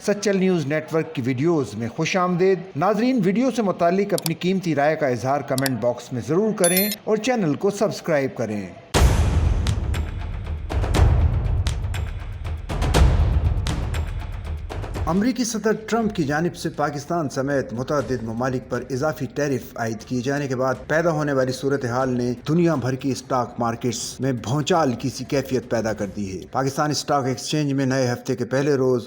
Sachal news net work کی videos میں خوش آمدید۔ ناظرین، ویڈیو سے متعلق اپنی قیمتی رائے کا اظہار کمنٹ باکس میں ضرور کریں اور چینل کو سبسکرائب کریں۔ امریکی صدر ٹرمپ کی جانب سے پاکستان سمیت متعدد ممالک پر اضافی ٹیرف عائد کیے جانے کے بعد پیدا ہونے والی صورتحال نے دنیا بھر کی اسٹاک مارکیٹس میں بھونچال کی سی کیفیت پیدا کر دی ہے۔ پاکستان اسٹاک ایکسچینج میں نئے ہفتے کے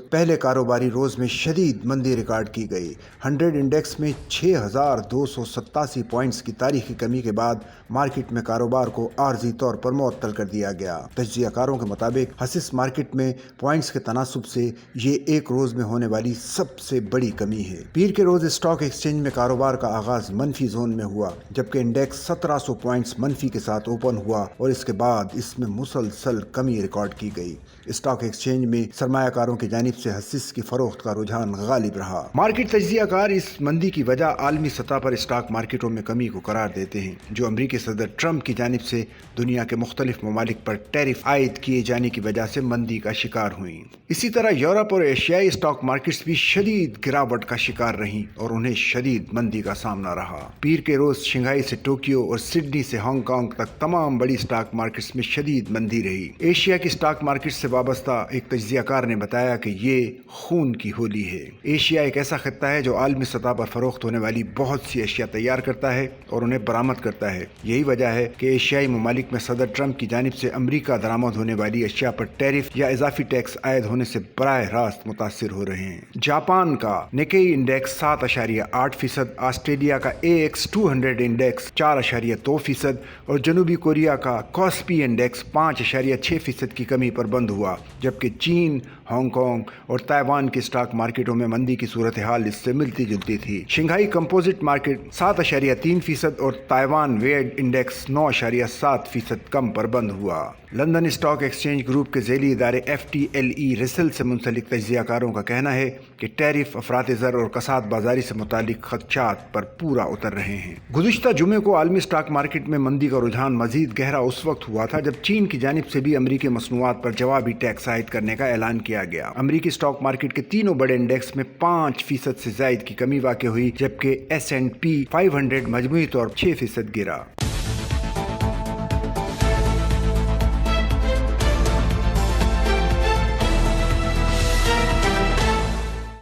پہلے کاروباری روز میں شدید مندی ریکارڈ کی گئی۔ 100 انڈیکس میں 6287 پوائنٹس کی تاریخی کمی کے بعد مارکیٹ میں کاروبار کو عارضی طور پر معطل کر دیا گیا۔ تجزیہ کاروں کے مطابق حسیس مارکیٹ میں پوائنٹس کے تناسب سے یہ ایک روز میں ہونے والی سب سے بڑی کمی ہے۔ پیر کے روز اسٹاک ایکسچینج میں کاروبار کا آغاز منفی زون میں ہوا، جبکہ انڈیکس 1700 پوائنٹس منفی کے ساتھ اوپن ہوا اور اس کے بعد اس میں مسلسل کمی ریکارڈ کی گئی۔ اسٹاک ایکسچینج میں سرمایہ کاروں کی جانب سے حصص کی فروخت کا رجحان غالب رہا۔ مارکیٹ تجزیہ کار اس مندی کی وجہ عالمی سطح پر اسٹاک مارکیٹوں میں کمی کو قرار دیتے ہیں، جو امریکی صدر ٹرمپ کی جانب سے دنیا کے مختلف ممالک پر ٹیرف عائد کیے جانے کی وجہ سے مندی کا شکار ہوئیں۔ اسی طرح یورپ اور ایشیائی اسٹاک مارکیٹس بھی شدید گراوٹ کا شکار رہیں اور انہیں شدید مندی کا سامنا رہا۔ پیر کے روز شنگھائی سے ٹوکیو اور سڈنی سے ہانگ کانگ تک تمام بڑی اسٹاک مارکیٹس میں شدید مندی رہی۔ ایشیا کی اسٹاک مارکیٹ سے وابستہ ایک تجزیہ کار نے بتایا کہ یہ خون کی ہولی ہے۔ ایشیا ایک ایسا خطہ ہے جو عالمی سطح پر فروخت ہونے والی بہت سی اشیاء تیار کرتا ہے اور انہیں برآمد کرتا ہے۔ یہی وجہ ہے کہ ایشیائی ممالک میں صدر ٹرمپ کی جانب سے امریکہ درآمد ہونے والی اشیاء پر ٹیرف یا اضافی ٹیکس عائد ہونے سے براہ راست متاثر ہو رہے ہیں۔ جاپان کا نکئی انڈیکس 7.8%، آسٹریلیا کا AX 200 انڈیکس 4.2% اور جنوبی کوریا کا کوسپی انڈیکس 5.6% کی کمی پر بند ہوا، جبکہ چین، ہانگ کانگ اور تائیوان کی اسٹاک مارکیٹوں میں مندی کی صورتحال اس سے ملتی جلتی تھی۔ شنگھائی کمپوزٹ مارکیٹ 7.3% اور تائیوان ویڈ انڈیکس 9.7% کم پر بند ہوا۔ لندن اسٹاک ایکسچینج گروپ کے ذیلی ادارے FTLE رسل سے منسلک تجزیہ کاروں کا کہنا ہے کہ ٹیرف افراط زر اور کساد بازاری سے متعلق خدشات پر پورا اتر رہے ہیں۔ گزشتہ جمعے کو عالمی اسٹاک مارکیٹ میں مندی کا رجحان مزید گہرا اس وقت ہوا تھا جب چین کی جانب سے بھی امریکی مصنوعات پر جوابی ٹیکس عائد کرنے کا اعلان کیا گیا۔ امریکی اسٹاک مارکیٹ کے تینوں بڑے انڈیکس میں 5% سے زائد کی کمی واقع ہوئی، جبکہ S&P 500 مجموعی طور پر 6% گرا۔